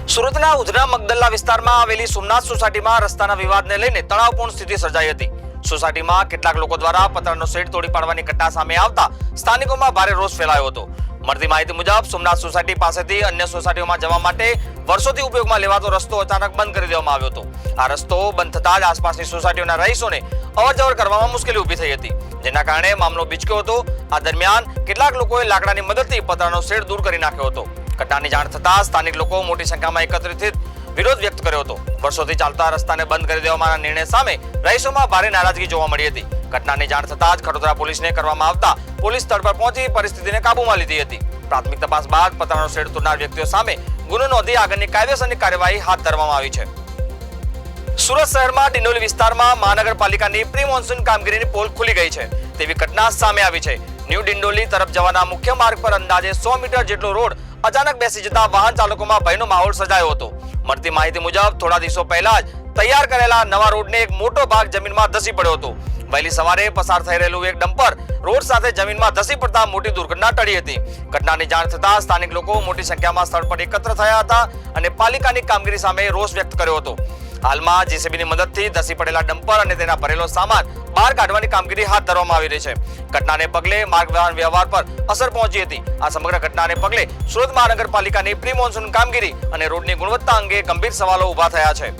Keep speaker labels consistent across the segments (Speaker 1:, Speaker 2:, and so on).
Speaker 1: સુરતના ઉધના મગદલ્લા વિસ્તારમાં આવેલી સોમનાથ સોસાયટીમાં રસ્તાના વિવાદને લઈને તણાવપૂર્ણ સ્થિતિ સર્જાઈ હતી. સોસાયટીમાં કેટલાક લોકો દ્વારા પતરાનો શેડ તોડી પાડવાની ઘટના સામે આવતા સ્થાનિકોમાં ભારે રોષ ફેલાયો હતો. મળતી માહિતી મુજબ સોમનાથ સોસાયટી પાસેથી અન્ય સોસાયટીઓમાં જવા માટે વર્ષોથી ઉપયોગમાં લેવાતો રસ્તો અચાનક બંધ કરી દેવામાં આવ્યો હતો. આ રસ્તો બંધ થતાં જ આસપાસની સોસાયટીઓના રહીશોને અવરજવર કરવામાં મુશ્કેલી ઊભી થઈ હતી, જેના કારણે મામલો બીચક્યો હતો. આ દરમિયાન કેટલાક લોકોએ લાકડાની મદદથી પતરાનો શેડ દૂર કરી નાખ્યો હતો. ઘટનાની જાણ થતાં સ્થાનિક લોકો મોટી સંખ્યામાં એકત્રિત થઈ વિરોધ વ્યક્ત કર્યો હતો. વર્ષોથી ચાલતા રસ્તાને બંધ કરી દેવાના નિર્ણય સામે રહીશોમાં ભારે નારાજગી જોવા મળી હતી. ઘટનાની જાણ થતાં જ ખડોદરા પોલીસને કરવામાં આવતા પોલીસ સ્થળ પર પહોંચી પરિસ્થિતિને કાબૂમાં લીધી હતી. પ્રાથમિક તપાસ બાદ પતરાનો શેડ તોડનાર વ્યક્તિઓ સામે ગુનો નોંધી આગળની કાયદેસરની કાર્યવાહી હાથ ધરવામાં આવી છે. સુરત શહેરમાં ડિંડોલી વિસ્તારમાં મહાનગરપાલિકાની પ્રી મોન્સૂન કામગીરીની પોલ ખુલી ગઈ છે તેવી ઘટના સામે આવી છે. ન્યૂ ડિંડોલી તરફ જવાના મુખ્ય માર્ગ પર અંદાજે 100 મીટર જેટલો રોડ અચાનક બેસી જતા વાહન ચાલકોમાં ભયનો માહોલ સર્જાયો હતો. મળતી માહિતી મુજબ થોડા દિવસો પહેલા જ તૈયાર કરેલા નવા રોડને એક મોટો ભાગ જમીનમાં ધસી પડ્યો હતો. વહેલી સવારે પસાર થઈ રહેલું એક ડમ્પર રોડ સાથે જમીનમાં ધસી પડતા મોટી દુર્ઘટના ટળી હતી. ઘટનાની જાણ થતાં સ્થાનિક લોકો મોટી સંખ્યામાં સ્થળ પર એકત્ર થયા હતા અને પાલિકાની કામગીરી સામે રોષ વ્યક્ત કર્યો હતો. હાલમાં જેસીબીની મદદથી ધસી પડેલા ડમ્પર અને તેના ભરેલો સામાન બહાર કાઢવાની કામગીરી હાથ ધરવામાં આવી રહી છે. ઘટનાને પગલે માર્ગ વાહન વ્યવહાર પર અસર પહોંચી હતી. આ સમગ્ર ઘટનાને પગલે સુરત મહાનગરપાલિકાની પ્રી મોન્સૂન કામગીરી અને રોડની ગુણવત્તા અંગે ગંભીર સવાલો ઉભા થયા છે.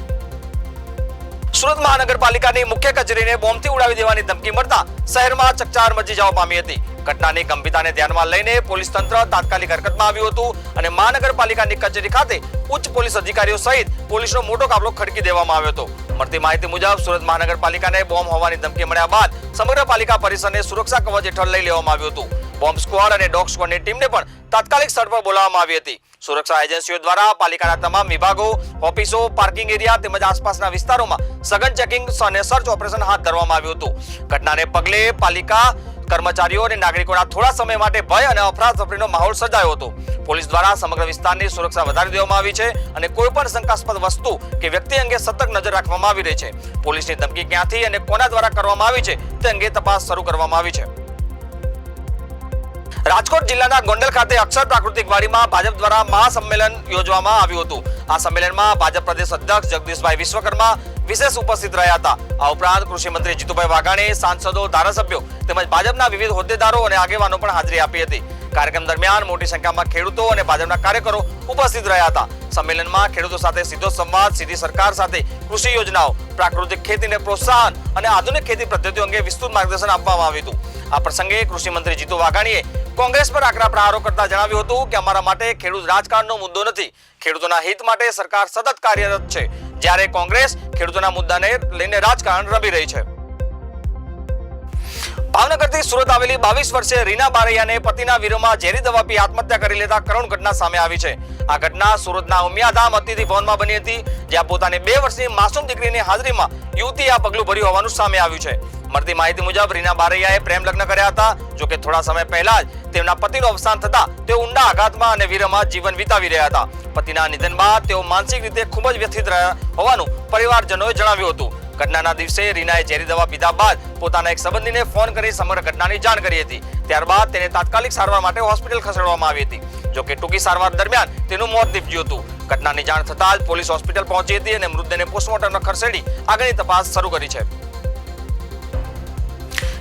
Speaker 1: સુરત મહાનગરપાલિકાની મુખ્ય કચેરીને બોમ્બથી ઉડાવી દેવાની ધમકી મળતા શહેરમાં ચકચાર મચી જવા પામી હતી. ઘટનાની ગંભીરતાને ધ્યાનમાં લઈને પોલીસ તંત્ર તાત્કાલિક હરકતમાં આવ્યું હતું અને મહાનગરપાલિકાની કચેરી ખાતે ઉચ્ચ પોલીસ અધિકારીઓ સહિત પોલીસનો મોટો કાફલો ખડકી દેવામાં આવ્યો હતો. મળતી માહિતી મુજબ સુરત મહાનગરપાલિકાને બોમ્બ હોવાની ધમકી મળ્યા બાદ સમગ્ર પાલિકા પરિસરને સુરક્ષા કવચ હેઠળ લઈ લેવામાં આવ્યું હતું. બોમ્બ સ્ક્વોડ અને ડોગ સ્ક્વોડની ટીમને પણ તાત્કાલિક સ્થળ પર બોલાવવામાં આવી હતી. સુરક્ષા એજન્સીઓ દ્વારા પાલિકાના તમામ વિભાગો, ઓફિસો, પાર્કિંગ એરિયા તેમજ આસપાસના વિસ્તારોમાં સઘન ચેકિંગ અને સર્ચ ઓપરેશન હાથ ધરવામાં આવ્યું હતું. ઘટનાને પગલે પાલિકા કર્મચારીઓ અને નાગરિકોના થોડા સમય માટે ભય અને અફરાતફરીનો માહોલ સર્જાયો હતો. પોલીસ દ્વારા સમગ્ર વિસ્તારની સુરક્ષા વધારી દેવામાં આવી છે અને કોઈ પણ શંકાસ્પદ વસ્તુ કે વ્યક્તિ અંગે સતત નજર રાખવામાં આવી રહી છે. પોલીસની ધમકી ક્યાંથી અને કોના દ્વારા કરવામાં આવી છે તે અંગે તપાસ શરૂ કરવામાં આવી છે. રાજકોટ જિલ્લાના ગોંડલ ખાતે અક્ષર પ્રાકૃતિક વાડીમાં ભાજપ દ્વારા મહાસંમેલન યોજવામાં આવ્યું હતું. આ સંમેલનમાં ભાજપ પ્રદેશ અધ્યક્ષ જગદીશભાઈ વિશ્વકર્મા વિશેષ ઉપસ્થિત રહ્યા હતા. આ ઉપરાંત કૃષિ મંત્રી જીતુભાઈ વાઘાણી, સાંસદો, ધારાસભ્યો તેમજ ભાજપના વિવિધ હોદ્દેદારો અને આગેવાનો પણ હાજરી આપી હતી. કાર્યક્રમ દરમિયાન મોટી સંખ્યામાં ખેડૂતો અને ભાજપના કાર્યકરો ઉપસ્થિત રહ્યા હતા. સંમેલનમાં ખેડૂતો સાથે સીધો સંવાદ, સીધી સરકાર સાથે કૃષિ યોજનાઓ, પ્રાકૃતિક ખેતીને પ્રોત્સાહન અને આધુનિક ખેતી પદ્ધતિઓ અંગે વિસ્તૃત માર્ગદર્શન આપવામાં આવ્યું હતું. આ પ્રસંગે કૃષિ મંત્રી જીતુ વાઘાણીએ કોંગ્રેસ પર આકરા પ્રહારો કરતા જણાવ્યું હતું કે અમારા માટે ખેડૂત રાજકારણનો મુદ્દો નથી. ખેડૂતોના હિત માટે સરકાર સતત કાર્યરત છે, જ્યારે કોંગ્રેસ ખેડૂતોના મુદ્દાને લઈને રાજકારણ રમી રહી છે. ભાવનગરથી સુરત આવેલી 22 વર્ષીય રીના બારૈયાને પતિના વિરોધમાં ઝેરી દવા પી આત્મહત્યા કરી લેતા કરુણ ઘટના સામે આવી છે. આ ઘટના સુરતના ઉમિયાધામ અતિથિ ભવનમાં બની હતી, જ્યાં પોતાની 2 વર્ષની માસૂમ દીકરીની હાજરીમાં યુવતીએ આ પગલું ભર્યું હોવાનું સામે આવ્યું છે. મળતી માહિતી મુજબ રીના બારૈયાએ પ્રેમ લગ્ન કર્યા હતા. જોકે થોડા સમય પહેલા જ તેમના પતિનું અવસાન થતા તેઓ ઊંડા આઘાતમાં અને વિરહમાં જીવન વિતાવી રહ્યા હતા. પતિના નિધન બાદ તેઓ માનસિક રીતે ખૂબ જ વ્યથિત રહ્યા હોવાનું પરિવારજનોએ જણાવ્યું હતું. ઘટનાના દિવસે રીનાએ ઝેરી દવા પીધા બાદ પોતાના એક સંબંધીને ફોન કરી સમગ્ર ઘટનાની જાણ કરી હતી. ત્યારબાદ તેને તાત્કાલિક સારવાર માટે હોસ્પિટલ ખસેડવામાં આવી હતી. જોકે ટૂંકી સારવાર દરમિયાન તેનું મોત નીપજ્યું હતું. ઘટનાની જાણ થતાં જ પોલીસ હોસ્પિટલ પહોંચી હતી અને મૃતદેહને પોસ્ટમોર્ટમ ખસેડી આગળની તપાસ શરૂ કરી છે.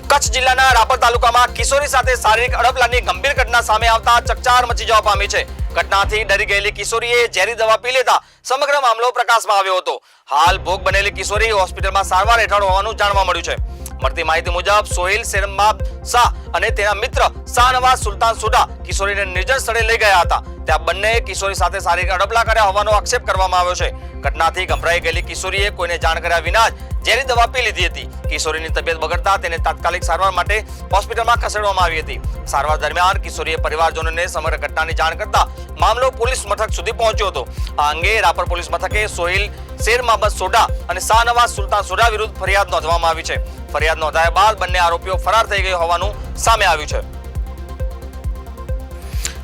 Speaker 1: કચ્છ જિલ્લાના રાપર તાલુકામાં કિશોરી સાથે શારીરિક અડપલાની ગંભીર ઘટના સામે આવતા ચકચાર મચી જવા પામી છે. ઘટનાથી ડરી ગયેલી કિશોરીએ ઝેરી દવા પી લેતા સમગ્ર મામલો પ્રકાશમાં આવ્યો હતો. હાલ ભોગ બનેલી કિશોરી હોસ્પિટલમાં સારવાર હેઠળ હોવાનું જાણવા મળ્યું છે. મળતી માહિતી મુજબ સોહિલ શેરમાબ શાહ અને તેના મિત્ર શાહનવાઝ સુલતાન સુડા કિશોરીને નિર્જન સ્થળે લઈ ગયા હતા. ત્યાં બંને કિશોરી સાથે શારીરિક અડપલા કર્યા હોવાનો આક્ષેપ કરવામાં આવ્યો છે. ઘટનાથી ગભરાઈ ગયેલી કિશોરીએ કોઈને જાણ કર્યા વિના જ ઝેરી દવા પી લીધી હતી. કિશોરીની તબિયત બગડતા તેને તાત્કાલિક સારવાર માટે હોસ્પિટલમાં ખસેડવામાં આવી હતી. સારવાર દરમિયાન કિશોરીએ પરિવારજનોને સમગ્ર ઘટનાની જાણ કરતા મામલો પોલીસ મથક સુધી પહોંચ્યો હતો. આ અંગે રાપર પોલીસ મથકે સોહિલ શેર મોહમ્મદ સોડા અને શાહનવાઝ સુલતાન સોડા વિરુદ્ધ ફરિયાદ નોંધવામાં આવી છે. ફરિયાદ નોંધાયા બાદ બંને આરોપીઓ ફરાર થઈ ગયા હોવાનું સામે આવ્યું છે.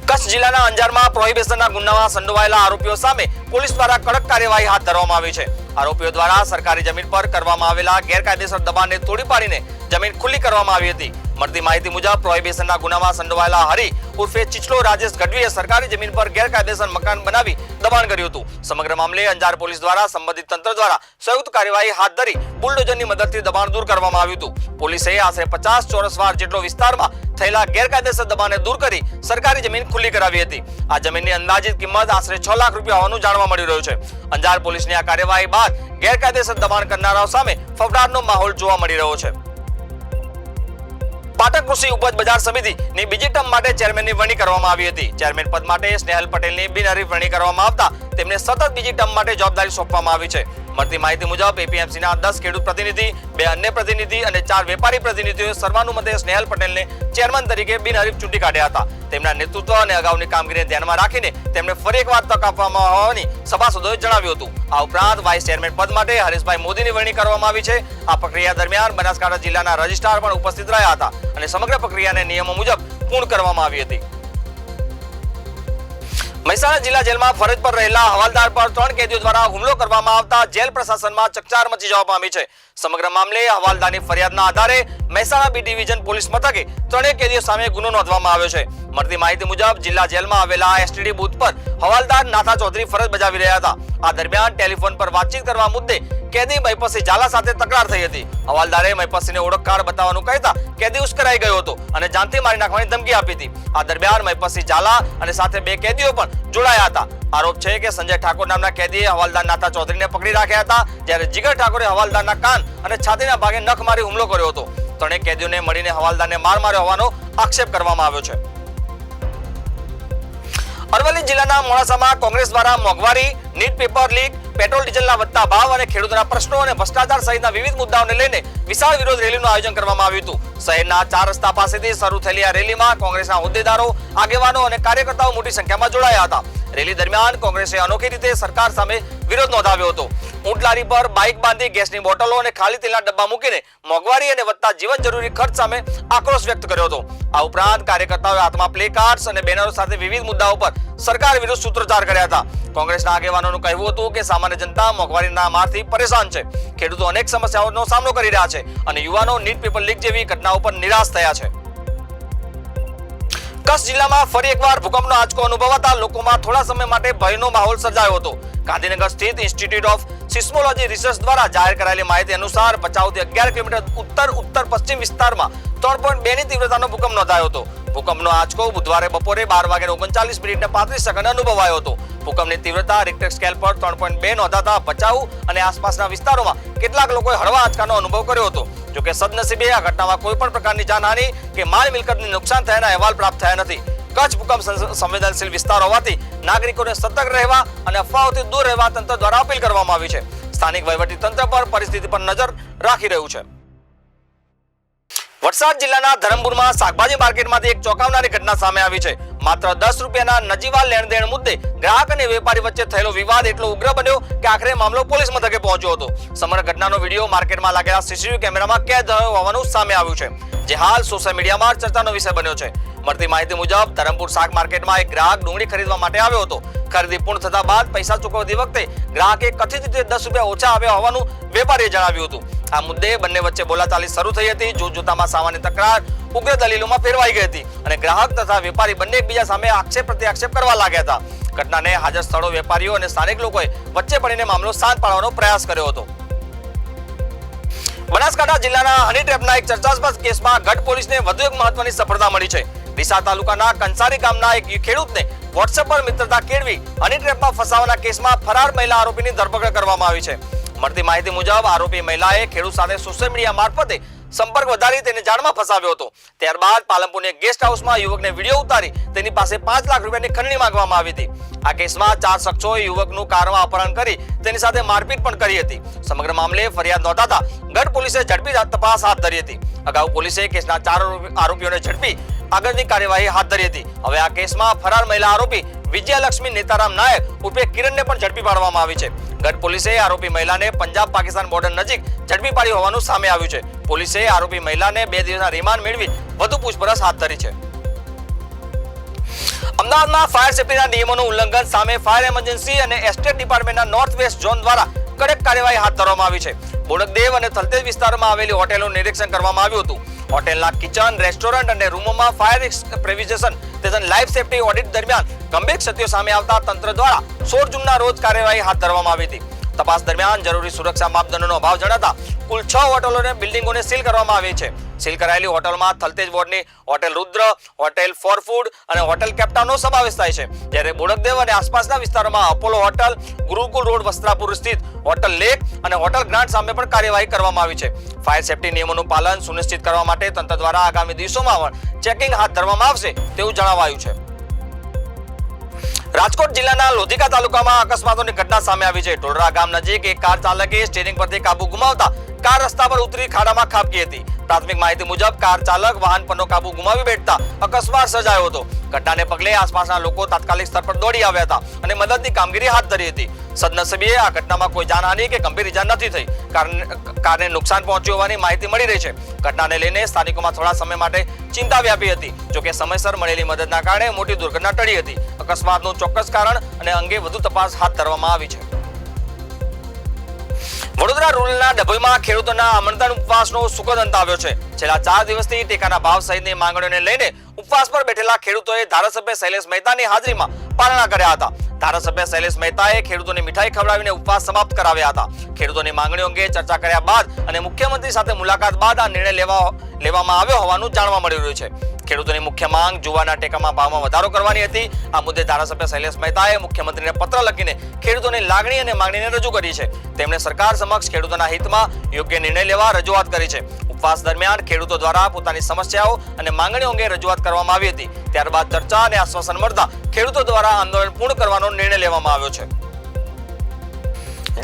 Speaker 1: કચ્છ જિલ્લાના અંજારમાં પ્રોહિબિશનના ગુનામાં સંડોવાયેલા આરોપીઓ સામે પોલીસ દ્વારા કડક કાર્યવાહી હાથ ધરવામાં આવી છે. આરોપીઓ દ્વારા સરકારી જમીન પર કરવામાં આવેલા ગેરકાયદેસર દબાણને તોડી પાડીને જમીન ખુલ્લી કરવામાં આવી હતી. મળતી માહિતી મુજબ પ્રોહિબિશનના ગુનામાં સંડોવાયેલા હરી ઉર્ફે ચીચલો રાજેશ ગઢવીએ સરકારી જમીન પર ગેરકાયદેસર મકાન બનાવી દબાણ કર્યું હતું. સમગ્ર મામલે અંજાર પોલીસ દ્વારા સંબંધિત તંત્ર દ્વારા સંયુક્ત કાર્યવાહી હાથ ધરી બુલડોઝરની મદદથી દબાણ દૂર કરવામાં આવ્યું હતું. પોલીસે આશરે 50 ચોરસ વાર જેટલો વિસ્તારમાં થયેલા ગેરકાયદેસર દબાણને દૂર કરી સરકારી જમીન ખુલ્લી કરાવી હતી. આ જમીનની અંદાજિત કિંમત આશરે 6 લાખ રૂપિયા હોવાનું જાણવા મળી રહ્યું છે. અંજાર પોલીસની આ કાર્યવાહી બાદ ગેરકાયદેસર દબાણ કરનારાઓ સામે ફફડાટનો માહોલ જોવા મળી રહ્યો છે. પાટણ કૃષિ ઉપજ બજાર સમિતિની બીજી ટર્મ માટે ચેરમેનની વરણી કરવામાં આવી હતી. ચેરમેન પદ માટે સ્નેહલ પટેલની બિનહરીફ વરણી કરવામાં આવતા તેમને સતત બીજી ટર્મ માટે જવાબદારી સોંપવામાં આવી છે. મળતી માહિતી મુજબ એપીએમસીના 10 ખેડૂત પ્રતિનિધિ, 2 અન્ય પ્રતિનિધિ અને 4 વેપારી પ્રતિનિધિઓએ સર્વાનુમતે સ્નેહલ પટેલને ચેરમેન તરીકે બિનહરીફ ચૂંટી કાઢ્યા હતા. તેમના નેતૃત્વ અને અગાઉની કામગીરીને ધ્યાનમાં રાખીને તેમને ફરી એકવાર તક આપવામાં હોવાની સભાસદોએ જણાવ્યું હતું. આ ઉપરાંત વાઇસ ચેરમેન પદ માટે હરેશભાઈ મોદીની વરણી કરવામાં આવી છે. આ પ્રક્રિયા દરમિયાન બનાસકાંઠા જિલ્લાના રજિસ્ટ્રાર પણ ઉપસ્થિત રહ્યા હતા અને સમગ્ર પ્રક્રિયાને નિયમો મુજબ પૂર્ણ કરવામાં આવી હતી. મહેસાણા જિલ્લા જેલમાં ફરજ પર રહેલા હવાલદાર પર 3 કેદીઓ દ્વારા હુમલો કરવામાં આવતા જેલ પ્રશાસનમાં ચકચાર મચી જવા પામી છે. સમગ્ર મામલે હવાલદારની ફરિયાદના આધારે મહેસાણા બી ડિવિઝન પોલીસ મથકે 3 કેદીઓ સામે ગુનો નોંધવામાં આવ્યો છે. મળતી માહિતી મુજબ જિલ્લા જેલમાં આવેલા એસટીડી બૂથ પર હવાલદાર નાથા ચૌધરી ફરજ બજાવી રહ્યા હતા. આ દરમિયાન ટેલિફોન પર વાતચીત કરવા મુદ્દે કેદી મહિપતસિંહ ઝાલા સાથે તકરાર થઈ હતી. હવાલદારે મહિપતસિંહને ઓળખ કાર્ડ બતાવવાનું કહેતા કેદી ઉશ્કેરાઈ ગયો હતો અને જાનથી મારી નાખવાની ધમકી આપી હતી. આ દરમિયાન મહિપતસિંહ ઝાલા અને સાથે 2 કેદીઓ પણ જોડાયા હતા. આરોપ છે કે સંજય ઠાકોર નામના કેદીએ હવાલદાર નાથા ચૌધરીને પકડી રાખ્યા હતા, જ્યારે જીગર ઠાકોરે હવાલદારના કાન અને છાતીના ભાગે નખ મારી હુમલો કર્યો હતો. 3 કેદીઓને મળીને હવાલદારને માર માર્યો હોવાનો આક્ષેપ કરવામાં આવ્યો છે. અરવલ્લી જિલ્લાના મોડાસામાં કોંગ્રેસ દ્વારા મોંઘવારી, નીટ પેપર લીક, પેટ્રોલ ડીઝલના વધતા ભાવ અને ખેડૂતોના પ્રશ્નો અને ભ્રષ્ટાચાર સહિતના વિવિધ મુદ્દાઓને લઈને વિશાળ વિરોધ રેલીનું આયોજન કરવામાં આવ્યું હતું. શહેરના 4 રસ્તા પાસેથી શરૂ થયેલી આ રેલીમાં કોંગ્રેસના હોદ્દેદારો, આગેવાનો અને કાર્યકર્તાઓ મોટી સંખ્યામાં જોડાયા હતા. રેલી દરમિયાન કોંગ્રેસે અનોખી રીતે સરકાર સામે વિરોધ નોંધાવ્યો હતો. ઊંટ લારી પર બાઇક બાંધી ગેસની બોટલો અને ખાલી તેલના ડબ્બા મૂકીને મોંઘવારી અને વધતા જીવન જરૂરી ખર્ચ સામે આક્રોશ વ્યક્ત કર્યો હતો. આ ઉપરાંત કાર્યકર્તાઓએ હાથમાં પ્લે કાર્ડ્સ અને બેનરો સાથે વિવિધ મુદ્દાઓ પર સરકાર વિરુદ્ધ સૂત્રોચ્ચાર કર્યા હતા. કોંગ્રેસના આગેવાનોનું કહેવું હતું કે સામાન્ય જનતા મોંઘવારીના મારથી પરેશાન છે, ખેડૂતો અનેક સમસ્યાઓનો સામનો કરી રહ્યા છે અને યુવાનો નીટ પેપર લીક જેવી ઘટનાઓ પર નિરાશ થયા છે. કચ્છ જિલ્લામાં ફરી એકવાર ભૂકંપનો આંચકો અનુભવાતા લોકોમાં થોડા સમય માટે ભયનો માહોલ સર્જાયો હતો. ગાંધીનગર સ્થિત ઇન્સ્ટિટ્યૂટ ઓફ સિસ્મોલોજી રિસર્ચ દ્વારા જાહેર કરાયેલી માહિતી અનુસાર ભચાઉથી 11 કિલોમીટર ઉત્તર પશ્ચિમ વિસ્તારમાં 3.2 ની તીવ્રતાનો ભૂકંપ નોંધાયો હતો. ભૂકંપનો આંચકો બુધવારે બપોરે 12:39 અનુભવાયો હતો. ભૂકંપની તીવ્રતા રિક્ટર સ્કેલ પર 3.2 નોંધાતા ભચાઉ અને આસપાસના વિસ્તારોમાં કેટલાક લોકોએ હળવા આંચકાનો અનુભવ કર્યો હતો. જોકે સદનસીબે આ ઘટનામાં કોઈ પણ પ્રકારની જાનહાનિ કે માલ મિલકતને નુકસાન થયાના અહેવાલ પ્રાપ્ત થયા નથી. કચ્છ ભૂકંપ સંવેદનશીલ વિસ્તાર હોવાથી નાગરિકોને સતર્ક રહેવા અને અફવાઓથી દૂર રહેવા તંત્ર દ્વારા અપીલ કરવામાં આવી છે. સ્થાનિક વહીવટી તંત્ર પર પરિસ્થિતિ પર નજર રાખી રહ્યું છે. વલસાડ જિલ્લાના ધરમપુરમાં શાકભાજી માર્કેટમાંથી એક ચોંકાવનારી ઘટના સામે આવી છે. માત્ર 10 રૂપિયાના નજીવા લેણદેણ મુદ્દે ગ્રાહક અને વેપારી વચ્ચે થયેલો વિવાદ એટલો ઉગ્ર બન્યો કે આખરે મામલો પોલીસ મથકે પહોંચ્યો હતો. સમગ્ર ઘટનાનો વિડીયો માર્કેટમાં લાગેલા સીસીટીવી કેમેરામાં કેદ થયો હોવાનું સામે આવ્યું છે, જે હાલ સોશિયલ મીડિયામાં ચર્ચાનો વિષય બન્યો છે. મળતી માહિતી મુજબ ધરમપુર શાક માર્કેટમાં એક ગ્રાહક ડુંગળી ખરીદવા માટે આવ્યો હતો. ખરીદી પૂર્ણ થતા બાદ પૈસા ચૂકવતી વખતે ગ્રાહકે કથિત રીતે 10 રૂપિયા ઓછા આવ્યા હોવાનું વેપારીએ જણાવ્યું હતું. આ મુદ્દે બંને વચ્ચે બોલાચાલી શરૂ થઈ હતી. જોતજોતામાં સામાન્ય તકરાર ઉગ્ર દલીલોમાં ફેરવાઈ ગઈ હતી અને ગ્રાહક તથા વેપારી બંને એકબીજા સામે આક્ષેપ પ્રત્યાક્ષેપ કરવા લાગ્યા હતા. ઘટનાને હાજર સ્થળો વેપારીઓ અને સ્થાનિક લોકોએ વચ્ચે પડીને મામલો શાંત પાડવાનો પ્રયાસ કર્યો હતો. બનાસકાંઠા જિલ્લાના હની ટ્રેપના એક ચર્ચાસ્પદ કેસમાં ગઢ પોલીસને વધુ એક મહત્વની સફળતા મળી છે. ડીસા તાલુકાના કંસારી ગામના એક ખેડૂતને વોટ્સએપ પર મિત્રતા કેળવી હની ટ્રેપમાં ફસાવાના કેસમાં ફરાર મહિલા આરોપીની ધરપકડ કરવામાં આવી છે. મળતી માહિતી મુજબ આરોપી મહિલાએ ખેડૂત સાથે સોશિયલ મીડિયા મારફતે સંપર્ક વધારી તેને જાળમાં ફસાવ્યો હતો. ત્યારબાદ પાલનપુરની ગેસ્ટ હાઉસમાં યુવકને વિડીયો ઉતારી તેની પાસે 5 લાખ રૂપિયાની ખંડણી માંગવામાં આવી હતી. આ કેસમાં 4 શખ્સોએ યુવકનું કારમાં અપહરણ કરી તેની સાથે મારપીટ પણ કરી હતી. સમગ્ર મામલે ફરિયાદ નોંધાતા ગઢ પોલીસે ઝડપી તપાસ હાથ ધરી હતી. અગાઉ પોલીસે કેસના 4 આરોપીઓને ઝડપી આગળની કાર્યવાહી હાથ ધરી હતી. હવે આ કેસમાં ફરાર મહિલા આરોપી વિજયાલક્ષ્મી નેતારામ નાયક ઉર્ફે કિરણને પણ ઝડપી પાડવામાં આવી છે. ગઢ પોલીસે આરોપી મહિલાને પંજાબ પાકિસ્તાન બોર્ડર નજીક ઝડપી પાડી હોવાનું સામે આવ્યું છે. પોલીસે આરોપી મહિલાને 2 દિવસના રિમાન્ડ મેળવી વધુ પૂછપરછ હાથ ધરી છે. અમદાવાદમાં ફાયર સેફ્ટીના નિયમોનું ઉલ્લંઘન સામે ફાયર એમર્જન્સી અને એસ્ટેટ ડિપાર્ટમેન્ટના નોર્થ વેસ્ટ ઝોન દ્વારા કડક કાર્યવાહી હાથ ધરવામાં આવી છે. બોડકદેવ અને થલતેજ વિસ્તારમાં આવેલી હોટેલોનું નિરીક્ષણ કરવામાં આવ્યું હતું. હોટેલના કિચન, રેસ્ટોરન્ટ અને રૂમોમાં ફાયર પ્રિવિઝન તેમજ લાઈફ સેફટી ઓડિટ દરમિયાન ગંભીર ક્ષતિઓ સામે આવતા તંત્ર દ્વારા 16 જૂનના રોજ કાર્યવાહી હાથ ધરવામાં આવી હતી. તપાસ દરમિયાન જરૂરી સુરક્ષા માપદંડોનો અભાવ જણાતા કુલ 6 હોટલો અને બિલ્ડિંગોને સીલ કરવામાં આવી છે. સીલ કરાયેલી હોટલમાં થલતેજ બોર્ડની hotel Rudra, hotel for food અને હોટેલ કેપ્ટાનો સમાવેશ થાય છે. જ્યારે બોડકદેવ અને આસપાસના વિસ્તારોમાં Apollo hotel, Gurukul road Vastrapur સ્થિત હોટલ લેક અને હોટલ ગ્રાન્ડ સામે પણ કાર્યવાહી કરવામાં આવી છે. ફાયર સેફટી નિયમોનું પાલન સુનિશ્ચિત કરવા માટે તંત્ર દ્વારા આગામી દિવસોમાં પણ ચેકિંગ હાથ ધરવામાં આવશે તેવું જણાવાયું છે. રાજકોટ જિલ્લાના લોધિકા તાલુકામાં અકસ્માતોની ઘટના સામે આવી છે. ઢોલરા ગામ નજીક એક કાર ચાલકે સ્ટીયરિંગ પરથી કાબુ ગુમાવતા કાર રસ્તા પર ઉતરી ખાડામાં ખાબકી હતી. પ્રાથમિક માહિતી મુજબ કાર ચાલક વાહન પરનો કાબુ ગુમાવી બેઠતા અકસ્માત સર્જાયો હતો. ઘટનાને પગલે આસપાસના લોકો તાત્કાલિક સ્થળ પર દોડી આવ્યા હતા અને મદદની કામગીરી હાથ ધરી હતી. સદનસીબે આ ઘટનામાં કોઈ જાનહાનિ કે ગંભીર ઇજા નથી થઈ. કારને નુકસાન પહોંચ્યું હોવાની માહિતી મળી રહી છે. ઘટનાને લઈને સ્થાનિકોમાં થોડા સમય માટે ચિંતા વ્યાપી હતી. જોકે સમયસર મળેલી મદદના કારણે મોટી દુર્ઘટના ટળી હતી. અકસ્માતનું ચોક્કસ કારણ અને અંગે વધુ તપાસ હાથ ધરવામાં આવી છે. વડોદરા રૂરલના ડભોઈમાં ખેડૂતોના આમંત્રણ ઉપવાસનો સુખદ અંત આવ્યો છે. છેલ્લા 4 દિવસથી ટેકાના ભાવ સહિતની માંગણીઓને લઈને ઉપવાસ પર બેઠેલા ખેડૂતોએ ધારાસભ્ય શૈલેષ મહેતાની હાજરીમાં પારણા કર્યા હતા. ધારાસભ્ય શૈલેષ મહેતાએ ખેડૂતોને મીઠાઈ ખવડાવીને ઉપવાસ સમાપ્ત કરાવ્યા હતા. ખેડૂતોની માંગણીઓ અંગે ચર્ચા કર્યા બાદ અને મુખ્યમંત્રી સાથે મુલાકાત બાદ આ નિર્ણય લેવામાં આવ્યો હોવાનું જાણવા મળી રહ્યું છે. ખેડૂતોની મુખ્ય માંગ જુવારના ટેકામાં ભાવમાં વધારો કરવાની હતી. આ મુદ્દે ધારાસભ્ય શૈલેષ મહેતાએ મુખ્યમંત્રીને પત્ર લખીને ખેડૂતોની લાગણી અને માંગણીને રજૂ કરી છે. તેમણે સરકાર સમક્ષ ખેડૂતોના હિતમાં યોગ્ય નિર્ણય લેવા રજૂઆત કરી છે. ઉપવાસ દરમિયાન ખેડૂતો દ્વારા પોતાની સમસ્યાઓ અને માંગણીઓ અંગે રજૂઆત કરવામાં આવી હતી. ત્યારબાદ ચર્ચા અને આશ્વાસન મળતા ખેડૂતો દ્વારા આંદોલન પૂર્ણ કરવાનો નિર્ણય લેવામાં આવ્યો છે.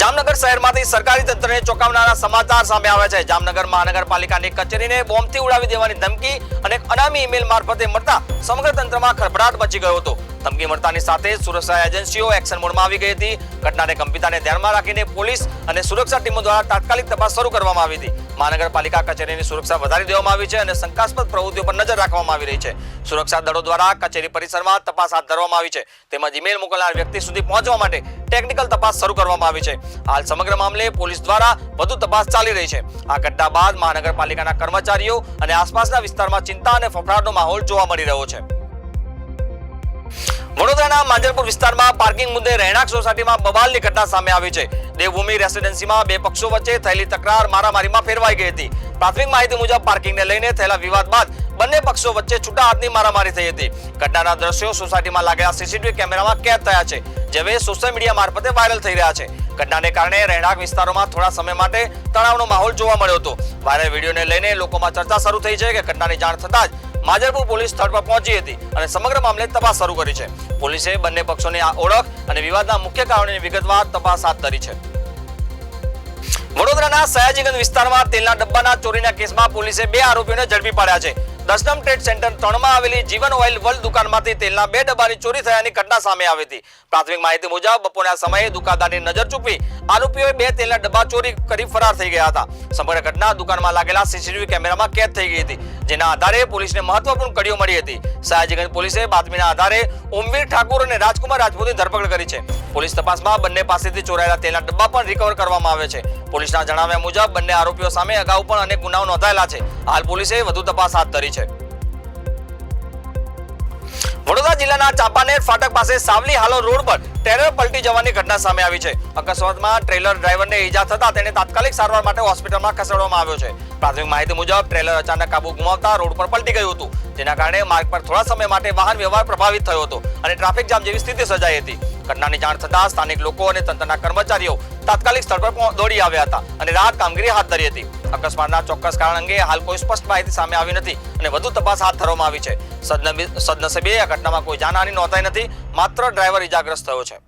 Speaker 1: જામનગર શહેરમાંથી સરકારી તંત્રને ચોંકાવનારા સમાચાર સામે આવ્યા છે. જામનગર મહાનગરપાલિકાની કચેરીને બોમ્બથી ઉડાવી દેવાની ધમકી અને અનામી ઈમેલ મારફતે મળતા સમગ્ર તંત્રમાં ખળભળાટ મચી ગયો હતો. ધમકી મળતાની સાથે જ સુરક્ષા એજન્સીઓ એક્શન મોડમાં આવી ગઈ હતી. ઘટનાને ગંભીરતાને ધ્યાનમાં રાખીને પોલીસ અને સુરક્ષા ટીમો દ્વારા તાત્કાલિક તપાસ શરૂ કરવામાં આવી હતી. મહાનગરપાલિકા કચેરીની સુરક્ષા વધારી દેવામાં આવી છે અને શંકાસ્પદ પ્રવૃત્તિઓ પર નજર રાખવામાં આવી રહી છે. સુરક્ષા દળો દ્વારા કચેરી પરિસરમાં તપાસ હાથ ધરવામાં આવી છે. તેમજ ઈમેલ મોકલનાર વ્યક્તિ સુધી પહોંચવા માટે ટેકનિકલ તપાસ શરૂ કરવામાં આવી છે. હાલ સમગ્ર મામલે પોલીસ દ્વારા વધુ તપાસ ચાલી રહી છે. આ ઘટના બાદ મહાનગરપાલિકાના કર્મચારીઓ અને આસપાસના વિસ્તારમાં ચિંતા અને ફફડાટનો માહોલ જોવા મળી રહ્યો છે. વડોદરાના માંજલપુર વિસ્તારમાં પાર્કિંગ મુદ્દે રહેણાંક સોસાયટીમાં બબાલની ઘટના સામે આવી છે. દેવભૂમિ રેસિડેન્સીમાં બે પક્ષો વચ્ચે થયેલી તકરાર મારામારીમાં ફેરવાઈ ગઈ હતી. પ્રાથમિક માહિતી મુજબ પાર્કિંગને લઈને થયેલા વિવાદ બાદ બંને પક્ષો વચ્ચે છૂટા હાથની મારામારી થઈ હતી. ઘટનાના દ્રશ્યો સોસાયટીમાં લાગેલા સીસીટીવી કેમેરામાં કેદ થયા છે, જે હવે સોશિયલ મીડિયા મારફતે વાયરલ થઈ રહ્યા છે. ઘટનાને કારણે રહેણાંક વિસ્તારોમાં થોડા સમય માટે તણાવનો માહોલ જોવા મળ્યો હતો. વાયરલ વિડીયોને લઈને લોકોમાં ચર્ચા શરૂ થઈ છે કે ઘટનાની જાણ થતાં જ માંજલપુર પોલીસ સ્થળ પર પહોંચી હતી અને સમગ્ર મામલે તપાસ શરૂ કરી છે. પોલીસે બંને પક્ષોની ઓળખ અને વિવાદના મુખ્ય કારણોની વિગતવાર તપાસ હાથ ધરી છે. વડોદરાના સયાજીગંજ વિસ્તારમાં તેલના ડબ્બાના ચોરીના કેસમાં પોલીસે 2 આરોપીઓને ઝડપી પાડ્યા છે. દશનમ ટ્રેડ સેન્ટર 3 માં આવેલી જીવન ઓઇલ વર્લ્ડ દુકાનમાંથી તેલના 2 ડબ્બાની ચોરી થયાની ઘટના સામે આવી હતી. પ્રાથમિક માહિતી મુજબ બપોરના સમયે દુકાનદારની નજર ચૂકવી આરોપીઓએ 2 તેલના ડબ્બા ચોરી કરી ફરાર થઈ ગયા હતા. સમગ્ર ઘટના દુકાનમાં લાગેલા સીસીટીવી કેમેરામાં કેદ થઈ ગઈ હતી, જેના આધારે પોલીસને મહત્વપૂર્ણ કડીઓ મળી હતી. સયાજીગંજ પોલીસે બાતમીના આધારે ઓમવીર ઠાકોર અને રાજકુમાર રાજપૂતની ધરપકડ કરી છે. પોલીસ તપાસમાં બંને પાસેથી ચોરાયેલા તેલના ડબ્બા પણ રિકવર કરવામાં આવે છે. પોલીસના જણાવ્યા મુજબ બંને આરોપીઓ સામે અગાઉ પણ અનેક ગુનાઓ નોંધાયેલા છે. હાલ પોલીસે વધુ તપાસ હાથ ધરી છે. વડોદરા જિલ્લાના ચાંપાનેર ફાટક પાસે સાવલી હાલોલ રોડ પર ટ્રેલર પલટી જવાની ઘટના સામે આવી છે. અકસ્માતમાં ટ્રેલર ડ્રાઈવરને ઈજા થતા તેને તાત્કાલિક સારવાર માટે હોસ્પિટલમાં ખસેડવામાં આવ્યો છે. પ્રાથમિક માહિતી મુજબ ટ્રેલર અચાનક કાબુ ગુમાવતા રોડ પર પલટી ગયું હતું, જેના કારણે માર્ગ પર થોડા સમય માટે વાહન વ્યવહાર પ્રભાવિત થયો હતો અને ટ્રાફિક જામ જેવી સ્થિતિ સર્જાઈ હતી. ઘટનાની જાણ થતાં સ્થાનિક લોકો અને તંત્રના કર્મચારીઓ તાત્કાલિક સ્થળ પર દોડી આવ્યા હતા અને રાહત કામગીરી હાથ ધરી હતી. અકસ્માતના ચોક્કસ કારણ અંગે હાલ કોઈ સ્પષ્ટ માહિતી સામે આવી નથી અને વધુ તપાસ હાથ ધરવામાં આવી છે. સદનસીબે આ ઘટનામાં કોઈ જાનહાનિ નોંધાઈ નથી, માત્ર ડ્રાઈવર ઈજાગ્રસ્ત થયો છે.